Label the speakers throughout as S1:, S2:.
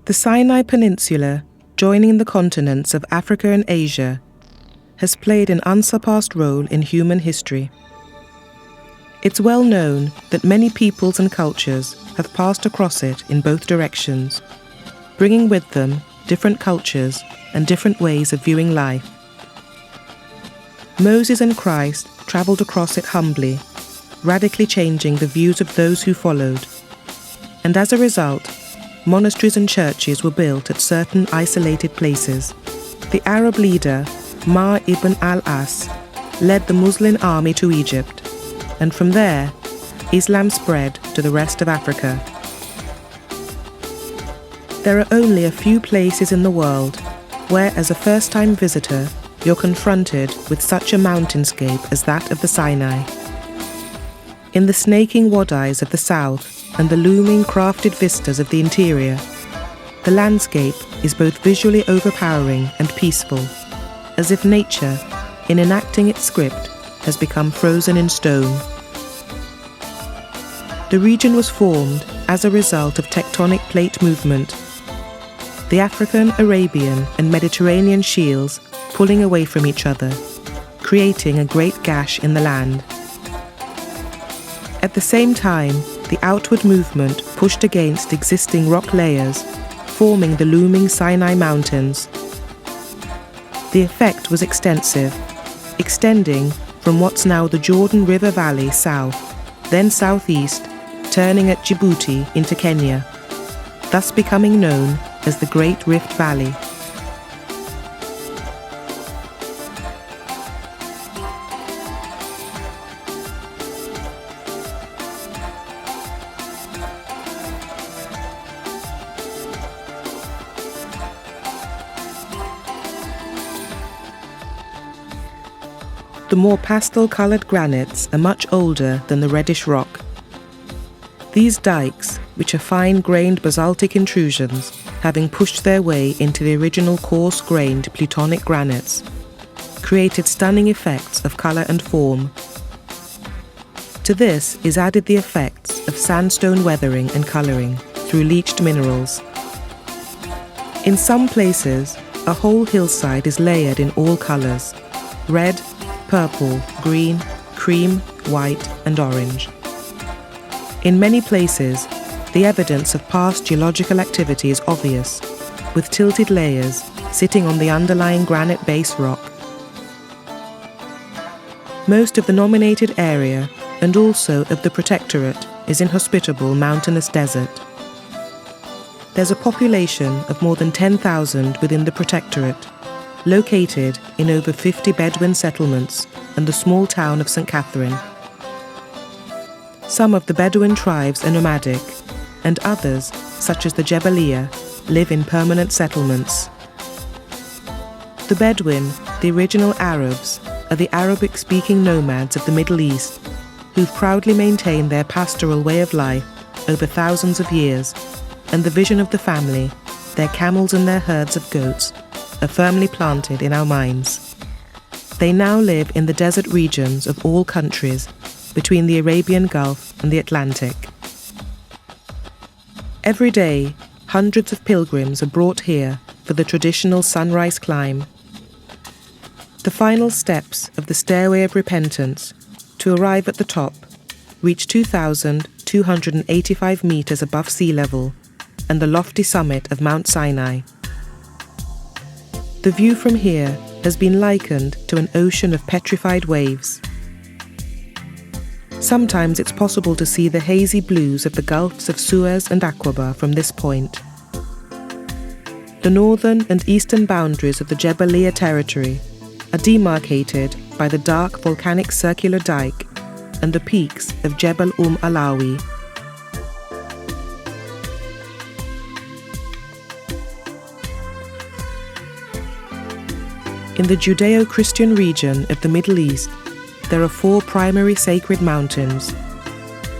S1: The Sinai Peninsula, joining the continents of Africa and Asia, has played an unsurpassed role in human history. It's well known that many peoples and cultures have passed across it in both directions, bringing with them different cultures and different ways of viewing life. Moses and Christ travelled across it humbly, radically changing the views of those who followed. And as a result, monasteries and churches were built at certain isolated places. The Arab leader, Ma'r ibn al-As, led the Muslim army to Egypt, and from there, Islam spread to the rest of Africa. There are only a few places in the world where, as a first-time visitor, you're confronted with such a mountainscape as that of the Sinai. In the snaking wadis of the south and the looming crafted vistas of the interior, the landscape is both visually overpowering and peaceful, as if nature, in enacting its script, has become frozen in stone. The region was formed as a result of tectonic plate movement, the African, Arabian and Mediterranean shields pulling away from each other, creating a great gash in the land. At the same time, the outward movement pushed against existing rock layers, forming the looming Sinai Mountains. The effect was extensive, extending from what's now the Jordan River Valley south, then southeast, turning at Djibouti into Kenya, thus becoming known as the Great Rift Valley. The more pastel-coloured granites are much older than the reddish rock. These dikes, which are fine-grained basaltic intrusions, having pushed their way into the original coarse-grained plutonic granites, created stunning effects of colour and form. To this is added the effects of sandstone weathering and colouring through leached minerals. In some places, a whole hillside is layered in all colours: red, purple, green, cream, white and orange. In many places, the evidence of past geological activity is obvious, with tilted layers sitting on the underlying granite base rock. Most of the nominated area and also of the protectorate is inhospitable mountainous desert. There's a population of more than 10,000 within the protectorate, located in over 50 Bedouin settlements and the small town of St. Catherine. Some of the Bedouin tribes are nomadic, and others, such as the Jebeliyah, live in permanent settlements. The Bedouin, the original Arabs, are the Arabic-speaking nomads of the Middle East, who've proudly maintained their pastoral way of life over thousands of years, and the vision of the family, their camels and their herds of goats, are firmly planted in our minds. They now live in the desert regions of all countries between the Arabian Gulf and the Atlantic. Every day, hundreds of pilgrims are brought here for the traditional sunrise climb. The final steps of the Stairway of Repentance, to arrive at the top, reach 2,285 meters above sea level and the lofty summit of Mount Sinai. The view from here has been likened to an ocean of petrified waves. Sometimes it's possible to see the hazy blues of the Gulfs of Suez and Aqaba from this point. The northern and eastern boundaries of the Jebeliyah territory are demarcated by the dark volcanic circular dike and the peaks of Jebel Alawi. In the Judeo-Christian region of the Middle East, there are 4 primary sacred mountains.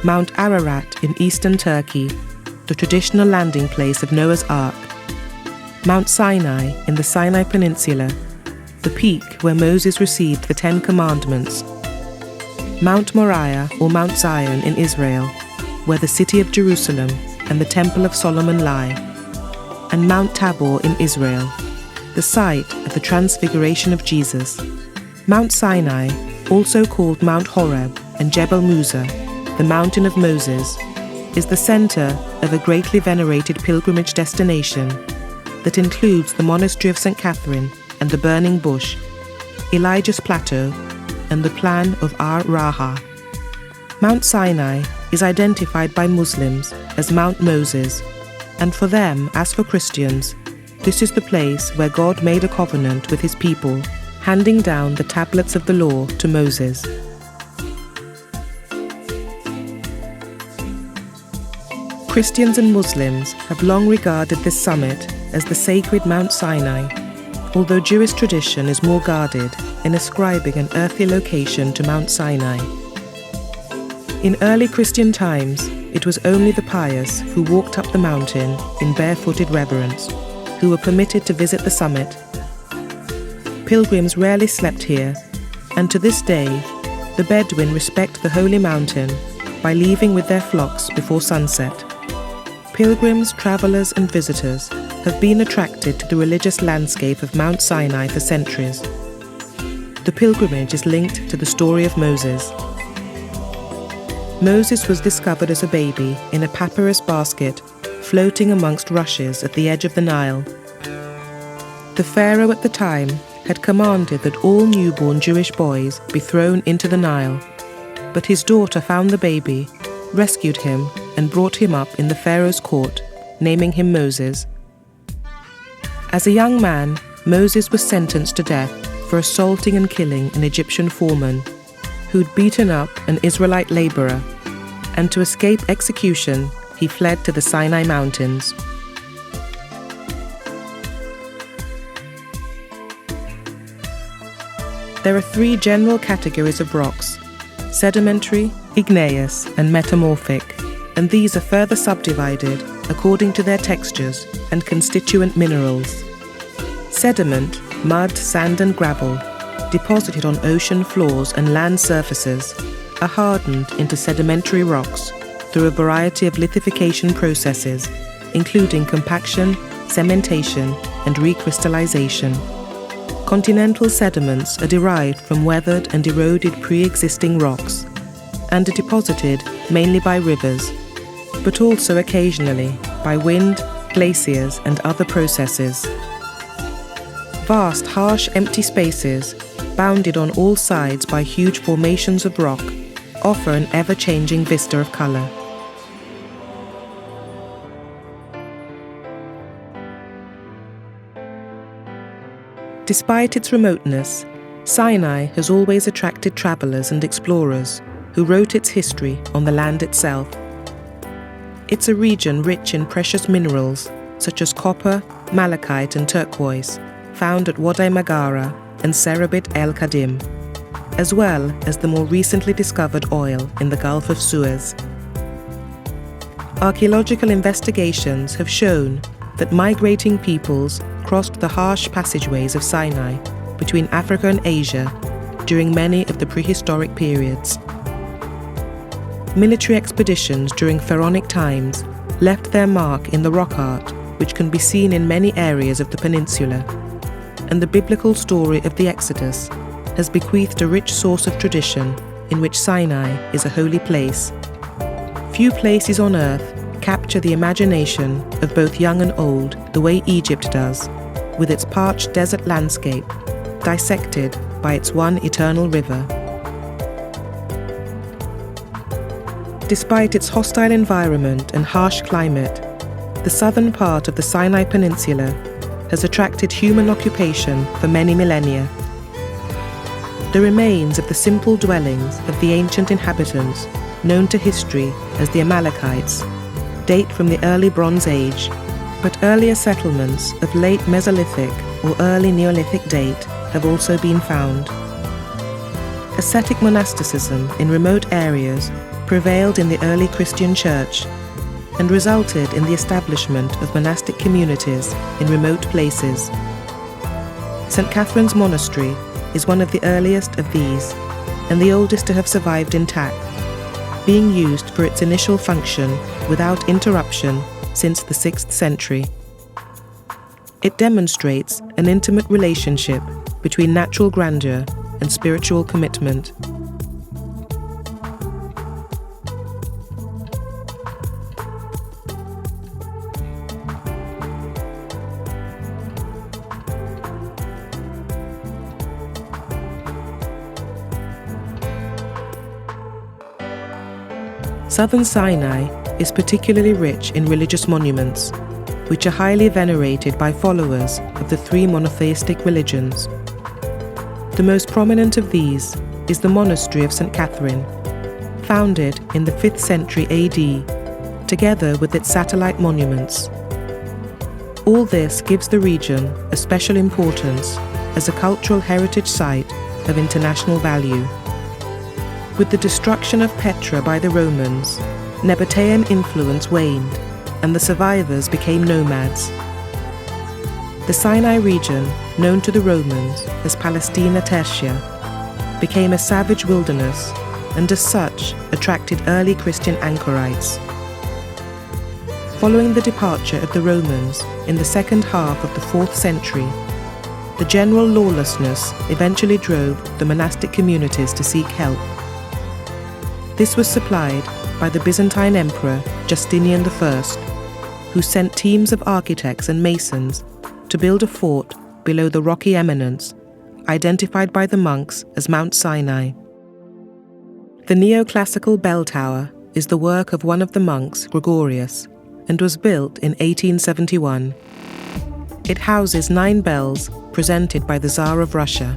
S1: Mount Ararat in eastern Turkey, the traditional landing place of Noah's Ark. Mount Sinai in the Sinai Peninsula, the peak where Moses received the 10 Commandments. Mount Moriah or Mount Zion in Israel, where the city of Jerusalem and the Temple of Solomon lie. and Mount Tabor in Israel, the site of the Transfiguration of Jesus. Mount Sinai, also called Mount Horeb and Jebel Musa, the Mountain of Moses, is the center of a greatly venerated pilgrimage destination that includes the Monastery of St. Catherine and the Burning Bush, Elijah's Plateau, and the Plan of Ar-Raha. Mount Sinai is identified by Muslims as Mount Moses, and for them, as for Christians, this is the place where God made a covenant with his people, handing down the tablets of the law to Moses. Christians and Muslims have long regarded this summit as the sacred Mount Sinai, although Jewish tradition is more guarded in ascribing an earthly location to Mount Sinai. In early Christian times, it was only the pious who walked up the mountain in barefooted reverence, who were permitted to visit the summit. Pilgrims rarely slept here, and to this day, the Bedouin respect the holy mountain by leaving with their flocks before sunset. Pilgrims, travelers, and visitors have been attracted to the religious landscape of Mount Sinai for centuries. The pilgrimage is linked to the story of Moses. Moses was discovered as a baby in a papyrus basket floating amongst rushes at the edge of the Nile. The pharaoh at the time had commanded that all newborn Jewish boys be thrown into the Nile, but his daughter found the baby, rescued him, and brought him up in the pharaoh's court, naming him Moses. As a young man, Moses was sentenced to death for assaulting and killing an Egyptian foreman who'd beaten up an Israelite laborer, and to escape execution, he fled to the Sinai Mountains. There are three general categories of rocks: sedimentary, igneous, and metamorphic, and these are further subdivided according to their textures and constituent minerals. Sediment, mud, sand, and gravel, deposited on ocean floors and land surfaces, are hardened into sedimentary rocks through a variety of lithification processes, including compaction, cementation, and recrystallization. Continental sediments are derived from weathered and eroded pre-existing rocks, and are deposited mainly by rivers, but also occasionally by wind, glaciers, and other processes. Vast, harsh, empty spaces, bounded on all sides by huge formations of rock, offer an ever-changing vista of color. Despite its remoteness, Sinai has always attracted travelers and explorers who wrote its history on the land itself. It's a region rich in precious minerals such as copper, malachite, and turquoise, found at Wadi Magara and Serabit El Kadim, as well as the more recently discovered oil in the Gulf of Suez. Archaeological investigations have shown that migrating peoples crossed the harsh passageways of Sinai between Africa and Asia during many of the prehistoric periods. Military expeditions during pharaonic times left their mark in the rock art, which can be seen in many areas of the peninsula, and the biblical story of the Exodus has bequeathed a rich source of tradition in which Sinai is a holy place. Few places on earth capture the imagination of both young and old the way Egypt does, with its parched desert landscape, dissected by its one eternal river. Despite its hostile environment and harsh climate, the southern part of the Sinai Peninsula has attracted human occupation for many millennia. The remains of the simple dwellings of the ancient inhabitants, known to history as the Amalekites, date from the early Bronze Age, but earlier settlements of late Mesolithic or early Neolithic date have also been found. Ascetic monasticism in remote areas prevailed in the early Christian church and resulted in the establishment of monastic communities in remote places. St. Catherine's Monastery is one of the earliest of these and the oldest to have survived intact, being used for its initial function without interruption since the 6th century. It demonstrates an intimate relationship between natural grandeur and spiritual commitment. Southern Sinai is particularly rich in religious monuments, which are highly venerated by followers of the three monotheistic religions. The most prominent of these is the monastery of St. Catherine, founded in the 5th century AD, together with its satellite monuments. All this gives the region a special importance as a cultural heritage site of international value. With the destruction of Petra by the Romans, Nabatean influence waned, and the survivors became nomads. The Sinai region, known to the Romans as Palestina Tertia, became a savage wilderness and as such attracted early Christian anchorites. Following the departure of the Romans in the second half of the 4th century, the general lawlessness eventually drove the monastic communities to seek help. This was supplied by the Byzantine Emperor Justinian I, who sent teams of architects and masons to build a fort below the rocky eminence, identified by the monks as Mount Sinai. The neoclassical bell tower is the work of one of the monks, Gregorius, and was built in 1871. It houses 9 bells presented by the Tsar of Russia.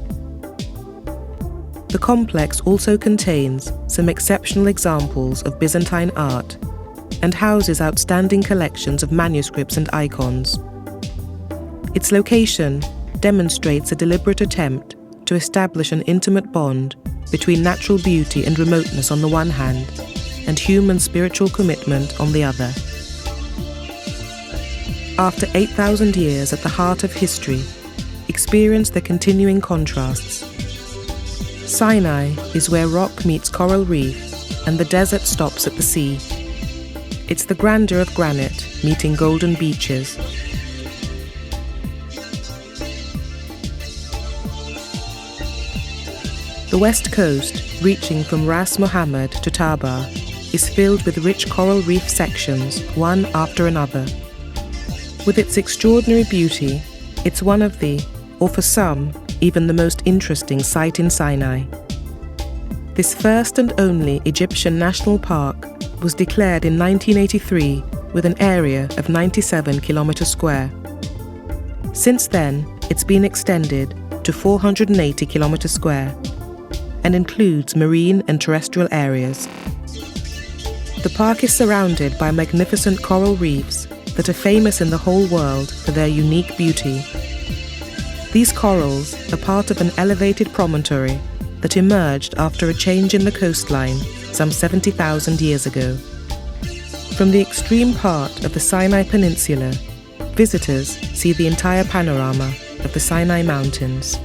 S1: The complex also contains some exceptional examples of Byzantine art and houses outstanding collections of manuscripts and icons. Its location demonstrates a deliberate attempt to establish an intimate bond between natural beauty and remoteness on the one hand, and human spiritual commitment on the other. After 8,000 years at the heart of history, experience the continuing contrasts. Sinai is where rock meets coral reef and the desert stops at the sea. It's the grandeur of granite meeting golden beaches. The west coast, reaching from Ras Mohammed to Tabar, is filled with rich coral reef sections, one after another. With its extraordinary beauty, it's one of the, or for some, even the most interesting site in Sinai. This first and only Egyptian national park was declared in 1983 with an area of 97 kilometers square. Since then, it's been extended to 480 kilometers square and includes marine and terrestrial areas. The park is surrounded by magnificent coral reefs that are famous in the whole world for their unique beauty. These corals are part of an elevated promontory that emerged after a change in the coastline some 70,000 years ago. From the extreme part of the Sinai Peninsula, visitors see the entire panorama of the Sinai Mountains.